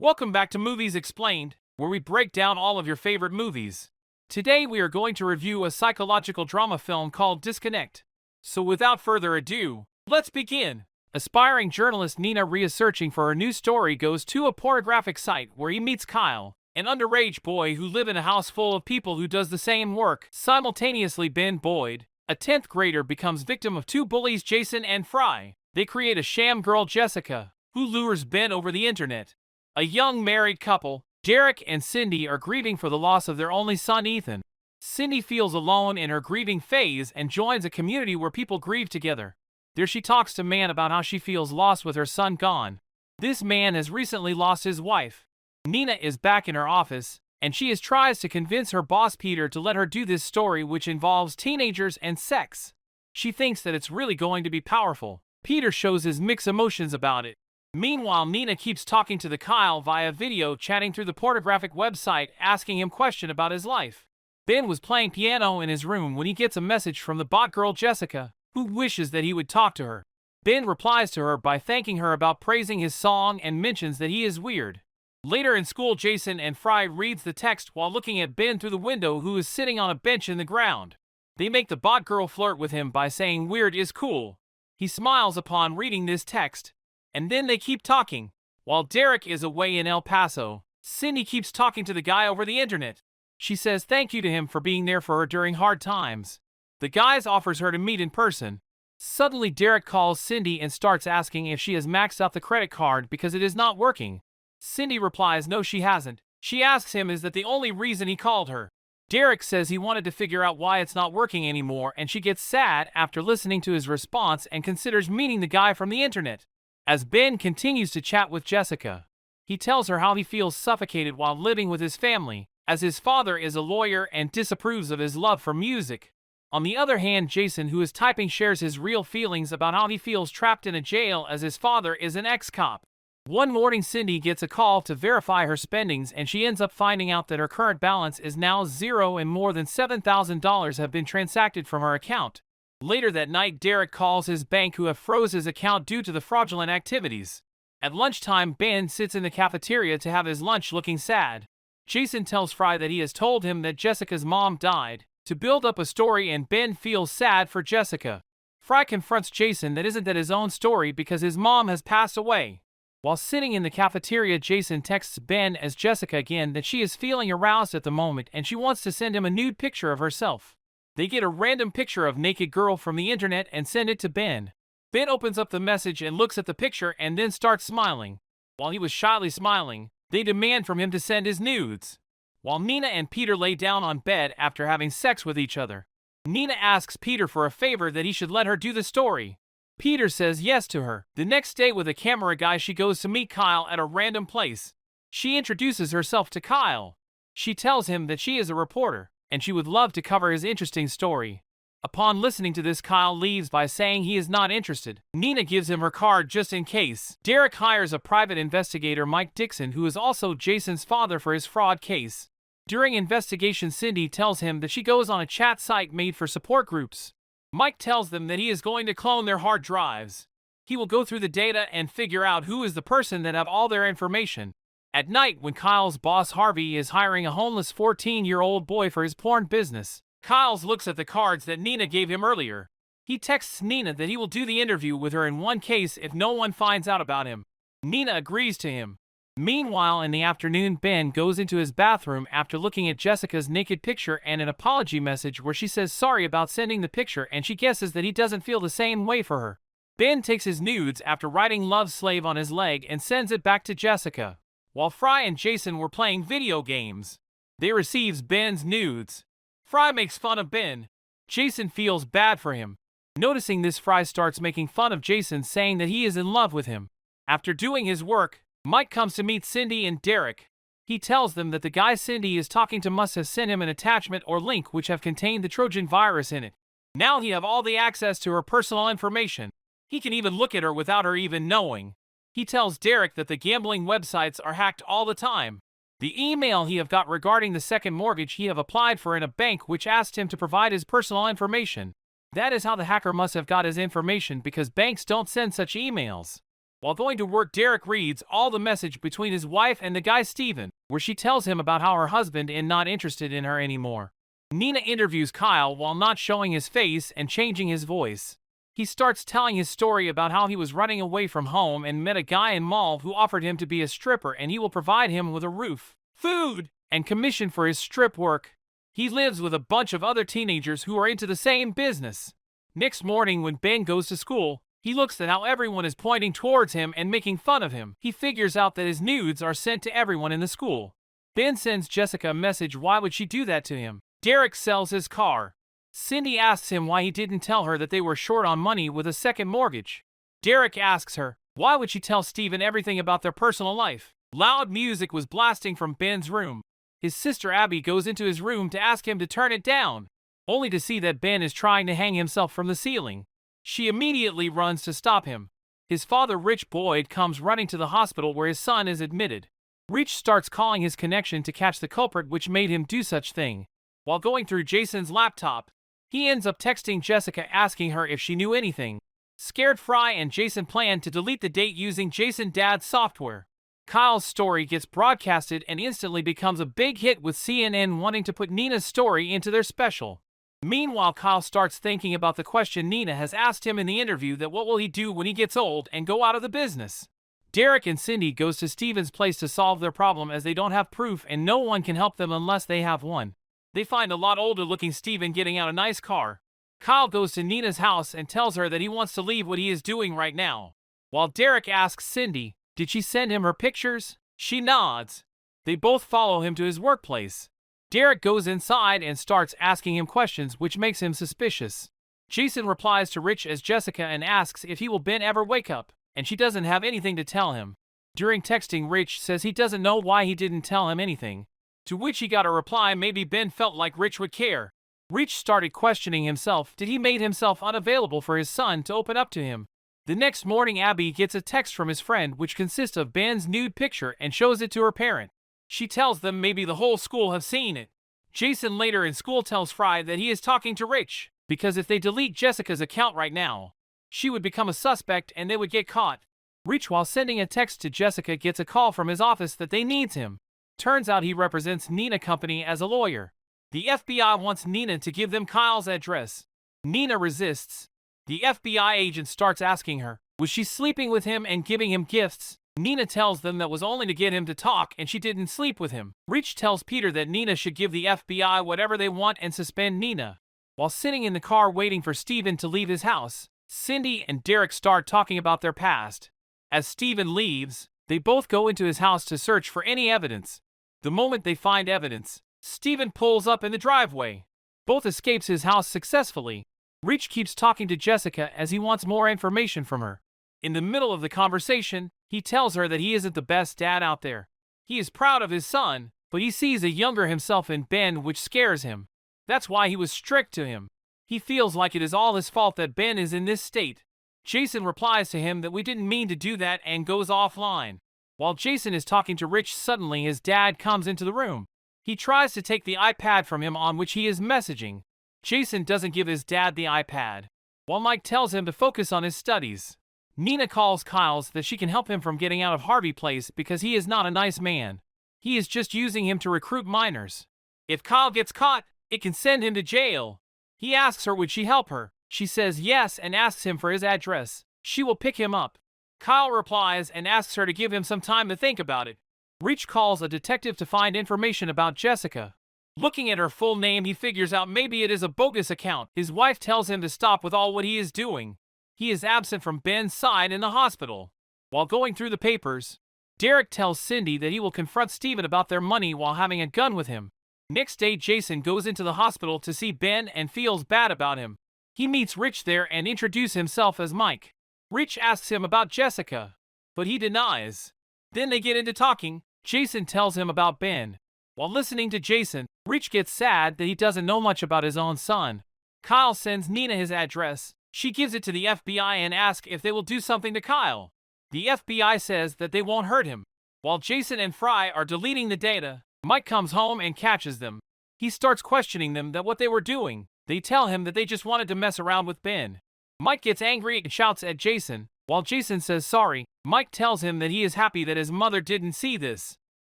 Welcome back to Movies Explained, where we break down all of your favorite movies. Today we are going to review a psychological drama film called Disconnect. So without further ado, let's begin. Aspiring journalist Nina researching for her new story goes to a pornographic site where he meets Kyle, an underage boy who lives in a house full of people who does the same work. Simultaneously, Ben Boyd, a 10th grader, becomes victim of two bullies, Jason and Fry. They create a sham girl, Jessica, who lures Ben over the internet. A young married couple, Derek and Cindy, are grieving for the loss of their only son, Ethan. Cindy feels alone in her grieving phase and joins a community where people grieve together. There she talks to a man about how she feels lost with her son gone. This man has recently lost his wife. Nina is back in her office, and she tries to convince her boss Peter to let her do this story, which involves teenagers and sex. She thinks that it's really going to be powerful. Peter shows his mixed emotions about it. Meanwhile, Nina keeps talking to Kyle via video, chatting through the pornographic website, asking him questions about his life. Ben was playing piano in his room when he gets a message from the bot girl Jessica, who wishes that he would talk to her. Ben replies to her by thanking her about praising his song and mentions that he is weird. Later in school, Jason and Fry reads the text while looking at Ben through the window, who is sitting on a bench in the ground. They make the bot girl flirt with him by saying weird is cool. He smiles upon reading this text, and then they keep talking. While Derek is away in El Paso, Cindy keeps talking to the guy over the internet. She says thank you to him for being there for her during hard times. The guy offers her to meet in person. Suddenly, Derek calls Cindy and starts asking if she has maxed out the credit card because it is not working. Cindy replies no, she hasn't. She asks him is that the only reason he called her. Derek says he wanted to figure out why it's not working anymore, and she gets sad after listening to his response and considers meeting the guy from the internet. As Ben continues to chat with Jessica, he tells her how he feels suffocated while living with his family, as his father is a lawyer and disapproves of his love for music. On the other hand, Jason, who is typing, shares his real feelings about how he feels trapped in a jail as his father is an ex-cop. One morning, Cindy gets a call to verify her spendings, and she ends up finding out that her current balance is now zero and more than $7,000 have been transacted from her account. Later that night, Derek calls his bank, who have froze his account due to the fraudulent activities. At lunchtime, Ben sits in the cafeteria to have his lunch, looking sad. Jason tells Fry that he has told him that Jessica's mom died, to build up a story, and Ben feels sad for Jessica. Fry confronts Jason that isn't that his own story because his mom has passed away. While sitting in the cafeteria, Jason texts Ben as Jessica again that she is feeling aroused at the moment and she wants to send him a nude picture of herself. They get a random picture of a naked girl from the internet and send it to Ben. Ben opens up the message and looks at the picture and then starts smiling. While he was shyly smiling, they demand from him to send his nudes. While Nina and Peter lay down on bed after having sex with each other, Nina asks Peter for a favor, that he should let her do the story. Peter says yes to her. The next day, with a camera guy, she goes to meet Kyle at a random place. She introduces herself to Kyle. She tells him that she is a reporter, and she would love to cover his interesting story. Upon listening to this, Kyle leaves by saying he is not interested. Nina gives him her card just in case. Derek hires a private investigator, Mike Dixon, who is also Jason's father, for his fraud case. During investigation, Cindy tells him that she goes on a chat site made for support groups. Mike tells them that he is going to clone their hard drives. He will go through the data and figure out who is the person that have all their information. At night, when Kyle's boss Harvey is hiring a homeless 14-year-old boy for his porn business, Kyle's looks at the cards that Nina gave him earlier. He texts Nina that he will do the interview with her in one case if no one finds out about him. Nina agrees to him. Meanwhile, in the afternoon, Ben goes into his bathroom after looking at Jessica's naked picture and an apology message where she says sorry about sending the picture, and she guesses that he doesn't feel the same way for her. Ben takes his nudes after writing "Love Slave" on his leg and sends it back to Jessica. While Fry and Jason were playing video games, they receives Ben's nudes. Fry makes fun of Ben. Jason feels bad for him. Noticing this, Fry starts making fun of Jason, saying that he is in love with him. After doing his work, Mike comes to meet Cindy and Derek. He tells them that the guy Cindy is talking to must have sent him an attachment or link which have contained the Trojan virus in it. Now he have all the access to her personal information. He can even look at her without her even knowing. He tells Derek that the gambling websites are hacked all the time. The email he have got regarding the second mortgage he have applied for in a bank which asked him to provide his personal information. That is how the hacker must have got his information, because banks don't send such emails. While going to work, Derek reads all the message between his wife and the guy Steven, where she tells him about how her husband is not interested in her anymore. Nina interviews Kyle while not showing his face and changing his voice. He starts telling his story about how he was running away from home and met a guy in mall who offered him to be a stripper and he will provide him with a roof, food, and commission for his strip work. He lives with a bunch of other teenagers who are into the same business. Next morning when Ben goes to school, he looks at how everyone is pointing towards him and making fun of him. He figures out that his nudes are sent to everyone in the school. Ben sends Jessica a message. Why would she do that to him? Derek sells his car. Cindy asks him why he didn't tell her that they were short on money with a second mortgage. Derek asks her, why would she tell Steven everything about their personal life? Loud music was blasting from Ben's room. His sister Abby goes into his room to ask him to turn it down, only to see that Ben is trying to hang himself from the ceiling. She immediately runs to stop him. His father, Rich Boyd, comes running to the hospital where his son is admitted. Rich starts calling his connection to catch the culprit which made him do such thing. While going through Jason's laptop, he ends up texting Jessica asking her if she knew anything. Scared, Fry and Jason plan to delete the date using Jason Dad's software. Kyle's story gets broadcasted and instantly becomes a big hit, with CNN wanting to put Nina's story into their special. Meanwhile, Kyle starts thinking about the question Nina has asked him in the interview, that what will he do when he gets old and go out of the business. Derek and Cindy goes to Steven's place to solve their problem as they don't have proof and no one can help them unless they have one. They find a lot older looking Steven getting out a nice car. Kyle goes to Nina's house and tells her that he wants to leave what he is doing right now. While Derek asks Cindy, did she send him her pictures? She nods. They both follow him to his workplace. Derek goes inside and starts asking him questions which makes him suspicious. Jason replies to Rich as Jessica and asks if he will Ben ever wake up, and she doesn't have anything to tell him. During texting, Rich says he doesn't know why he didn't tell him anything, to which he got a reply maybe Ben felt like Rich would care. Rich started questioning himself. Did he made himself unavailable for his son to open up to him? The next morning, Abby gets a text from his friend which consists of Ben's nude picture and shows it to her parent. She tells them maybe the whole school have seen it. Jason later in school tells Fry that he is talking to Rich, because if they delete Jessica's account right now, she would become a suspect and they would get caught. Rich, while sending a text to Jessica, gets a call from his office that they needs him. Turns out he represents Nina Company as a lawyer. The FBI wants Nina to give them Kyle's address. Nina resists. The FBI agent starts asking her, was she sleeping with him and giving him gifts? Nina tells them that was only to get him to talk and she didn't sleep with him. Rich tells Peter that Nina should give the FBI whatever they want and suspend Nina. While sitting in the car waiting for Steven to leave his house, Cindy and Derek start talking about their past. As Steven leaves, they both go into his house to search for any evidence. The moment they find evidence, Steven pulls up in the driveway. Both escapes his house successfully. Rich keeps talking to Jessica as he wants more information from her. In the middle of the conversation, he tells her that he isn't the best dad out there. He is proud of his son, but he sees a younger himself in Ben, which scares him. That's why he was strict to him. He feels like it is all his fault that Ben is in this state. Jason replies to him that we didn't mean to do that and goes offline. While Jason is talking to Rich, suddenly his dad comes into the room. He tries to take the iPad from him on which he is messaging. Jason doesn't give his dad the iPad, while Mike tells him to focus on his studies. Nina calls Kyle's that she can help him from getting out of Harvey Place because he is not a nice man. He is just using him to recruit minors. If Kyle gets caught, it can send him to jail. He asks her would she help her. She says yes and asks him for his address. She will pick him up. Kyle replies and asks her to give him some time to think about it. Rich calls a detective to find information about Jessica. Looking at her full name, he figures out maybe it is a bogus account. His wife tells him to stop with all what he is doing. He is absent from Ben's side in the hospital. While going through the papers, Derek tells Cindy that he will confront Steven about their money while having a gun with him. Next day, Jason goes into the hospital to see Ben and feels bad about him. He meets Rich there and introduces himself as Mike. Rich asks him about Jessica, but he denies. Then they get into talking. Jason tells him about Ben. While listening to Jason, Rich gets sad that he doesn't know much about his own son. Kyle sends Nina his address. She gives it to the FBI and asks if they will do something to Kyle. The FBI says that they won't hurt him. While Jason and Fry are deleting the data, Mike comes home and catches them. He starts questioning them that what they were doing. They tell him that they just wanted to mess around with Ben. Mike gets angry and shouts at Jason. While Jason says sorry, Mike tells him that he is happy that his mother didn't see this.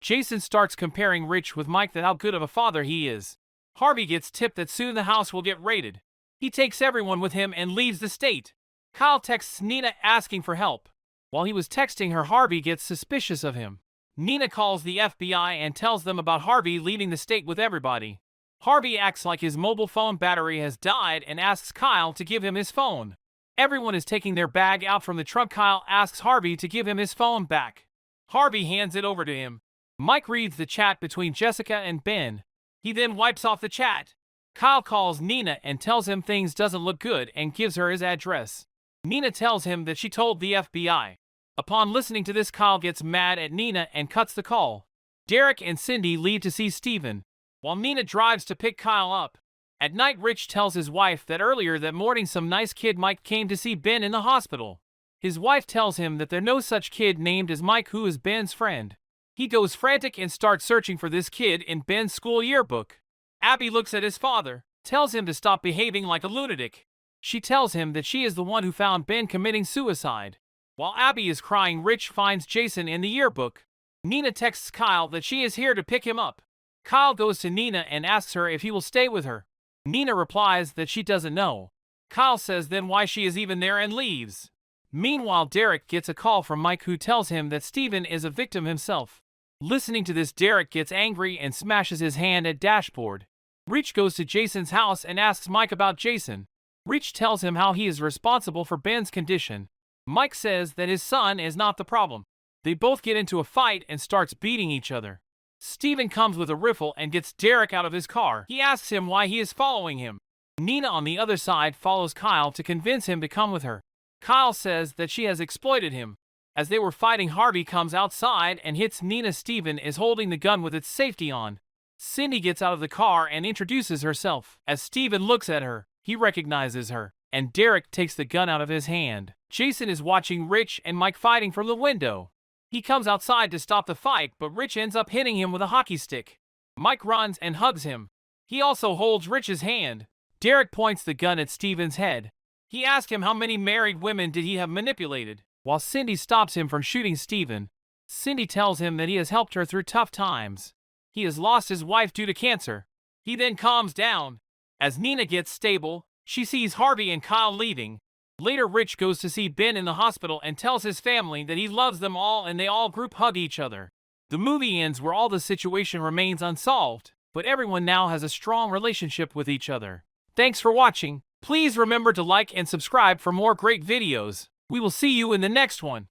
Jason starts comparing Rich with Mike that how good of a father he is. Harvey gets tipped that soon the house will get raided. He takes everyone with him and leaves the state. Kyle texts Nina asking for help. While he was texting her, Harvey gets suspicious of him. Nina calls the FBI and tells them about Harvey leaving the state with everybody. Harvey acts like his mobile phone battery has died and asks Kyle to give him his phone. Everyone is taking their bag out from the trunk. Kyle asks Harvey to give him his phone back. Harvey hands it over to him. Mike reads the chat between Jessica and Ben. He then wipes off the chat. Kyle calls Nina and tells him things doesn't look good and gives her his address. Nina tells him that she told the FBI. Upon listening to this, Kyle gets mad at Nina and cuts the call. Derek and Cindy leave to see Steven, while Nina drives to pick Kyle up. At night, Rich tells his wife that earlier that morning some nice kid Mike came to see Ben in the hospital. His wife tells him that there's no such kid named as Mike who is Ben's friend. He goes frantic and starts searching for this kid in Ben's school yearbook. Abby looks at his father, tells him to stop behaving like a lunatic. She tells him that she is the one who found Ben committing suicide. While Abby is crying, Rich finds Jason in the yearbook. Nina texts Kyle that she is here to pick him up. Kyle goes to Nina and asks her if he will stay with her. Nina replies that she doesn't know. Kyle says then why she is even there and leaves. Meanwhile, Derek gets a call from Mike who tells him that Steven is a victim himself. Listening to this, Derek gets angry and smashes his hand at dashboard. Rich goes to Jason's house and asks Mike about Jason. Rich tells him how he is responsible for Ben's condition. Mike says that his son is not the problem. They both get into a fight and starts beating each other. Steven comes with a rifle and gets Derek out of his car. He asks him why he is following him. Nina on the other side follows Kyle to convince him to come with her. Kyle says that she has exploited him. As they were fighting, Harvey comes outside and hits Nina. Steven is holding the gun with its safety on. Cindy gets out of the car and introduces herself. As Steven looks at her, he recognizes her, and Derek takes the gun out of his hand. Jason is watching Rich and Mike fighting from the window. He comes outside to stop the fight, but Rich ends up hitting him with a hockey stick. Mike runs and hugs him. He also holds Rich's hand. Derek points the gun at Steven's head. He asks him how many married women did he have manipulated, while Cindy stops him from shooting Steven. Cindy tells him that he has helped her through tough times. He has lost his wife due to cancer. He then calms down. As Nina gets stable, she sees Harvey and Kyle leaving. Later, Rich goes to see Ben in the hospital and tells his family that he loves them all, and they all group hug each other. The movie ends where all the situation remains unsolved, but everyone now has a strong relationship with each other. Thanks for watching. Please remember to like and subscribe for more great videos. We will see you in the next one.